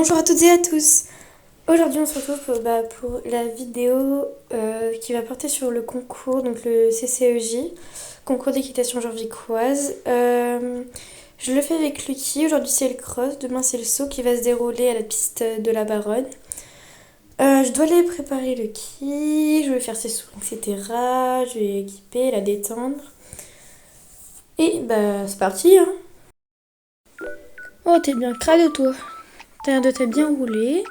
Bonjour à toutes et à tous. Aujourd'hui on se retrouve pour la vidéo qui va porter sur le concours, donc le CCEJ, concours d'équitation jorvicoise. Je le fais avec Lucky. Aujourd'hui c'est le cross, demain c'est le saut qui va se dérouler à la piste de la Baronne. Je dois aller préparer Lucky, je vais faire ses sauts, etc. Je vais équiper, la détendre. Et c'est parti hein. Oh t'es bien crade toi. T'as l'air de t'être bien roulé.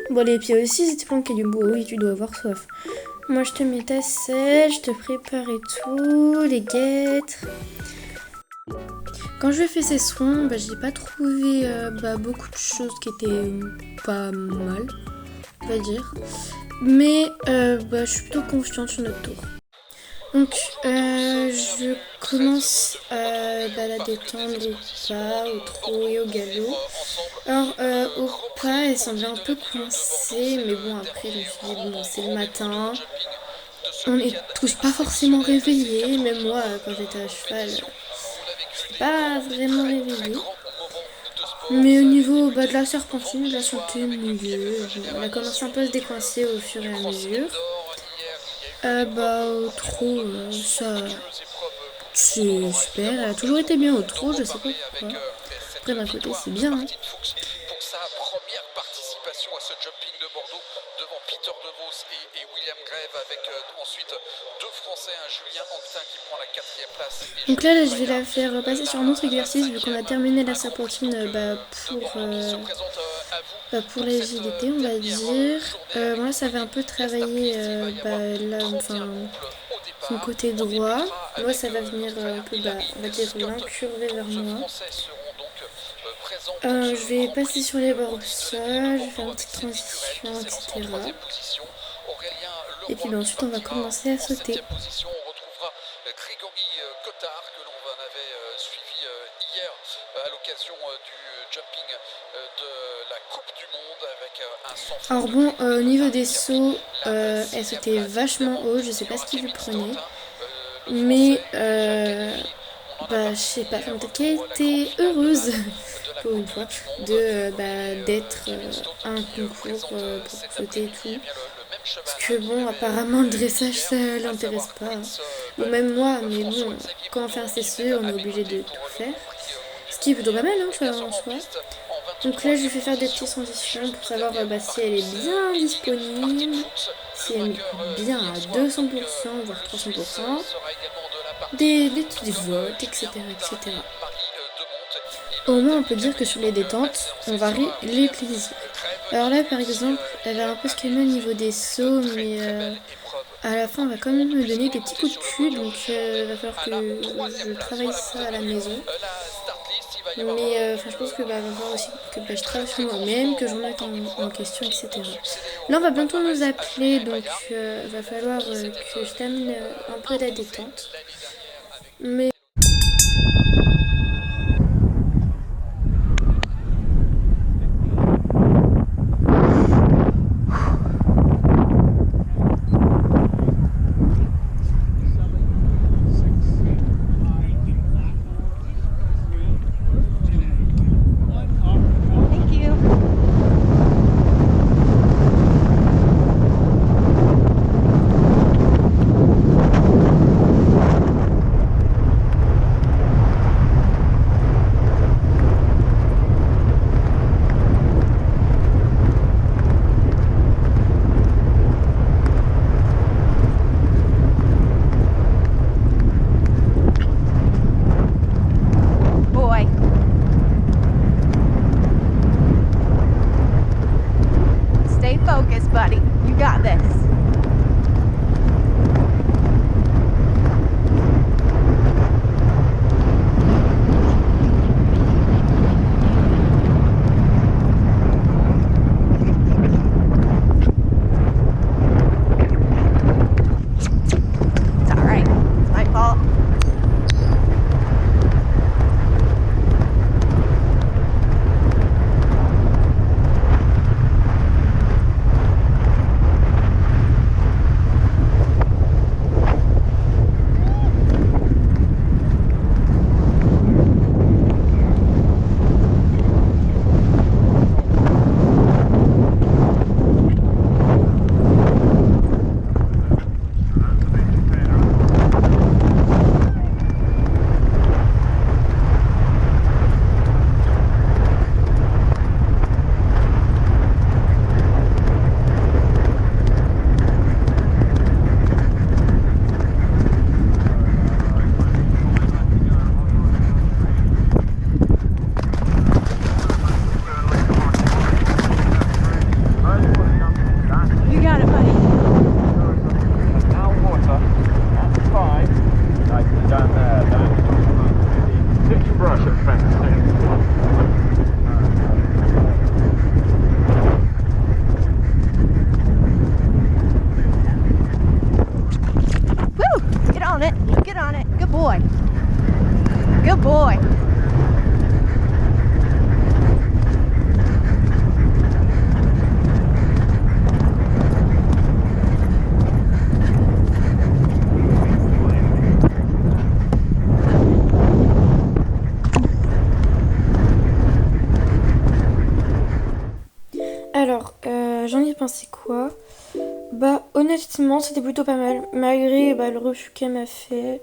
Bon, les pieds aussi, c'était planqué du bout. Oui, tu dois avoir soif. Moi, je te mets ta selle, je te prépare et tout, les guêtres. Quand je vais faire ces soins, j'ai pas trouvé beaucoup de choses qui étaient pas mal, on va dire. Mais je suis plutôt confiante sur notre tour. Donc, je commence la détendre au pas, au trot et au galop. Alors, au pas, elle semblait un peu coincée, mais bon, après, je me suis dit, bon, c'est le matin. On est tous pas forcément réveillés, même moi, quand j'étais à cheval, je suis pas vraiment réveillée. Mais au niveau de la serpentine, je la sentais mieux. Elle a commencé un peu à se décoincer au fur et à mesure. Au trot, ça, c'est super. Elle a toujours été bien au trot, je sais pas pourquoi. Après, d'un côté, c'est bien. Hein. Pour sa première participation à ce jumping de Bordeaux devant Peter DeVos et William Greve avec ensuite deux Français, un Julien Anctin qui prend la 4e place. Donc là, je vais la faire passer sur un autre exercice vu qu'on a terminé la serpentine pour l'agilité, on va dire. Moi, ça va un peu travailler son côté droit. Moi, ça va venir un peu, on va dire, l'incurver vers moi. Je vais passer sur les bords du sol, je vais faire une petite transition, etc. Et puis ensuite on va commencer à sauter. On retrouvera Grégory Cotard que l'on avait suivi hier à l'occasion du jumping de la Coupe du Monde avec un centre. Alors bon, au niveau des sauts, elle sautait vachement haut, je sais pas ce qu'il lui prenait. Mais je sais pas, peut-être qu'elle était heureuse pour une fois d'être à un concours pour sauter et tout. Parce que bon, apparemment le dressage ça l'intéresse pas. Hein. Ou même moi, mais bon, quand on fait un CCE, on est obligé de tout faire. Ce qui est plutôt pas mal, hein, en soi. Donc là, je lui fais faire des petites transitions pour savoir si elle est bien disponible, si elle est bien à 200%, voire 300%. Des petits votes, etc., etc. Au moins, on peut dire que sur les détentes, on varie les plaisirs. Alors là, par exemple, elle va un peu se calmer au niveau des sauts, mais à la fin, on va quand même me donner des petits coups de cul, donc il va falloir que je travaille ça à la maison. Mais je pense que va falloir aussi que je travaille sur moi-même, que j'en mette en question, etc. Là, on va bientôt nous appeler, donc va falloir que je termine un peu la détente. Mais focus, buddy. You got this. It's all right. It's my fault. Alors, j'en ai pensé quoi? Bah honnêtement c'était plutôt pas mal. Malgré le refus qu'elle m'a fait.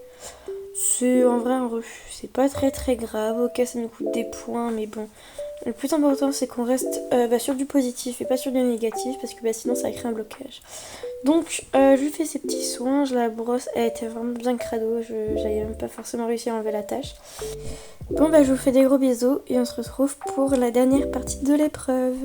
C'est en vrai un refus. C'est pas très grave. Ok ça nous coûte des points mais bon. Le plus important c'est qu'on reste sur du positif et pas sur du négatif parce que sinon ça crée un blocage. Donc je lui fais ses petits soins, je la brosse, elle était vraiment bien crado, j'avais même pas forcément réussi à enlever la tâche. Bon je vous fais des gros bisous et on se retrouve pour la dernière partie de l'épreuve.